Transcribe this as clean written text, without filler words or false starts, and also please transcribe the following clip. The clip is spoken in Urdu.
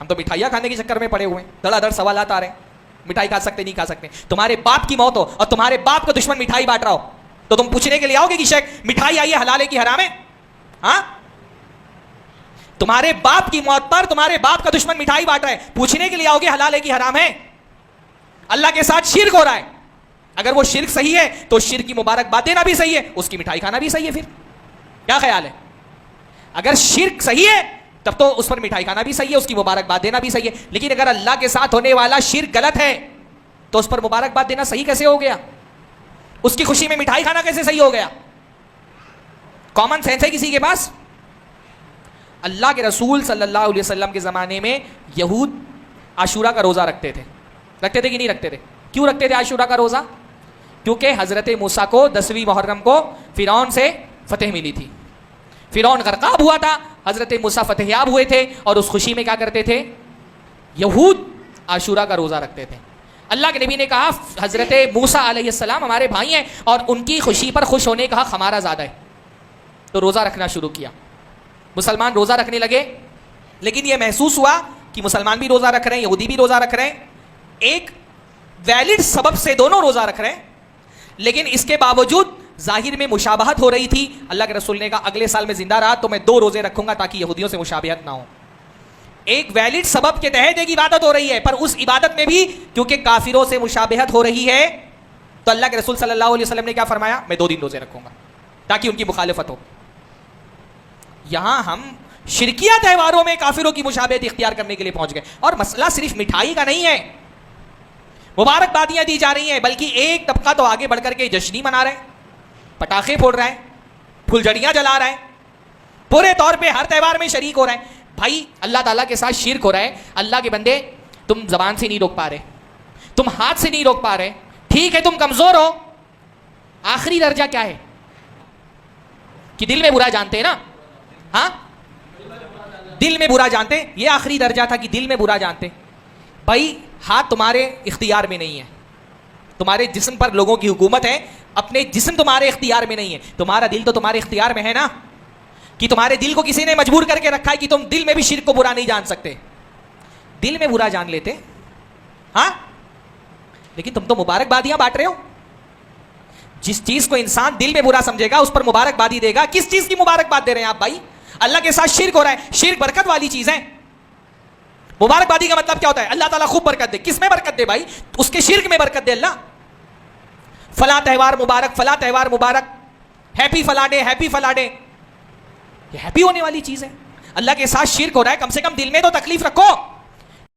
ہم تو مٹھائیاں کھانے کے چکر میں پڑے ہوئے ہیں, دڑا دڑ سوالات آ رہے ہیں, مٹھائی کھا سکتے نہیں کھا سکتے. تمہارے باپ کی موت ہو اور تمہارے باپ کا دشمن مٹھائی بانٹ رہا ہو تو تم پوچھنے کے لیے آؤ گے کہ شیخ مٹھائی آئی ہے حلال ہے کہ حرام ہے؟ ہاں, تمہارے باپ کی موت پر تمہارے باپ کا دشمن مٹھائی بانٹ رہا ہے, پوچھنے کے لیے آؤ گے حلال ہے کہ حرام ہے؟ اللہ کے ساتھ شرک ہو رہا ہے. اگر وہ شرک صحیح ہے تو شرک کی مبارکباد دینا بھی صحیح ہے, اس کی مٹھائی کھانا بھی صحیح ہے. پھر کیا خیال ہے؟ اگر شرک صحیح ہے تب تو اس پر مٹھائی کھانا بھی صحیح ہے, اس کی مبارکباد دینا بھی صحیح ہے. لیکن اگر اللہ کے ساتھ ہونے والا شرک غلط ہے تو اس پر مبارکباد دینا صحیح کیسے ہو گیا؟ اس کی خوشی میں مٹھائی کھانا کیسے صحیح ہو گیا؟ کامن سینس ہے کسی کے پاس؟ اللہ کے رسول صلی اللہ علیہ وسلم کے زمانے میں یہود عاشورہ کا روزہ رکھتے تھے کہ نہیں رکھتے تھے؟ کیوں رکھتے تھے عاشورہ کا روزہ؟ کیونکہ حضرت موسیٰ کو 10ویں محرم کو فرعون سے فتح ملی تھی. فرعون غرقاب ہوا تھا, حضرت موسیٰ فتح یاب ہوئے تھے, اور اس خوشی میں کیا کرتے تھے؟ یہود عاشورہ کا روزہ رکھتے تھے. اللہ کے نبی نے کہا حضرت موسیٰ علیہ السلام ہمارے بھائی ہیں اور ان کی خوشی پر خوش ہونے کا حق ہمارا زیادہ ہے, تو روزہ رکھنا شروع کیا. مسلمان روزہ رکھنے لگے, لیکن یہ محسوس ہوا کہ مسلمان بھی روزہ رکھ رہے ہیں, یہودی بھی روزہ رکھ رہے ہیں, ایک ویلڈ سبب سے دونوں روزہ رکھ رہے ہیں, لیکن اس کے باوجود ظاہر میں مشابہت ہو رہی تھی. اللہ کے رسول نے کہا اگلے سال میں زندہ رہا تو میں 2 روزے رکھوں گا تاکہ یہودیوں سے مشابہت نہ ہو. ایک ویلڈ سبب کے تحت ایک عبادت ہو رہی ہے, پر اس عبادت میں بھی کیونکہ کافروں سے مشابہت ہو رہی ہے تو اللہ کے رسول صلی اللہ علیہ وسلم نے کیا فرمایا؟ میں 2 دن روزے رکھوں گا تاکہ ان کی مخالفت ہو. یہاں ہم شرکیہ تہواروں میں کافروں کی مشابہت اختیار کرنے کے لیے پہنچ گئے. اور مسئلہ صرف مٹھائی کا نہیں ہے, مبارکبادیاں دی جا رہی ہیں, بلکہ ایک طبقہ تو آگے بڑھ کر کے جشنی منا رہے ہیں, پٹاخے پھوڑ رہے ہیں, پھلجھڑیاں جلا رہے ہیں, پورے طور پہ ہر تہوار میں شریک ہو رہے ہیں. بھائی اللہ تعالیٰ کے ساتھ شرک ہو رہا ہے. اللہ کے بندے تم زبان سے نہیں روک پا رہے, تم ہاتھ سے نہیں روک پا رہے, ٹھیک ہے تم کمزور ہو, آخری درجہ کیا ہے کہ دل میں برا جانتے ہیں نا. ہاں, دل میں برا جانتے, یہ آخری درجہ تھا کہ دل میں برا جانتے. بھائی ہاتھ تمہارے اختیار میں نہیں ہے, تمہارے جسم پر لوگوں کی حکومت ہے, اپنے جسم تمہارے اختیار میں نہیں ہے, تمہارا دل تو تمہارے اختیار میں ہے نا, کہ تمہارے دل کو کسی نے مجبور کر کے رکھا ہے کہ تم دل میں بھی شرک کو برا نہیں جان سکتے. دل میں برا جان لیتے ہاں, لیکن تم تو مبارکبادیاں بانٹ رہے ہو. جس چیز کو انسان دل میں برا سمجھے گا اس پر مبارکبادی دے گا. کس چیز کی مبارکباد دے رہے ہیں آپ بھائی؟ اللہ کے ساتھ شرک ہو رہا ہے. شرک برکت والی چیز ہے. مبارکبادی کا مطلب کیا ہوتا ہے؟ اللہ تعالیٰ خوب برکت دے. کس میں برکت دے بھائی؟ اس کے شرک میں برکت دے اللہ. فلاں تہوار مبارک, فلاں تہوار مبارک, ہیپی فلاں ڈے, ہیپی فلاں ڈے, یہ ہیپی ہونے والی چیز ہے. اللہ کے ساتھ شرک ہو رہا ہے, کم سے کم دل میں تو تکلیف رکھو.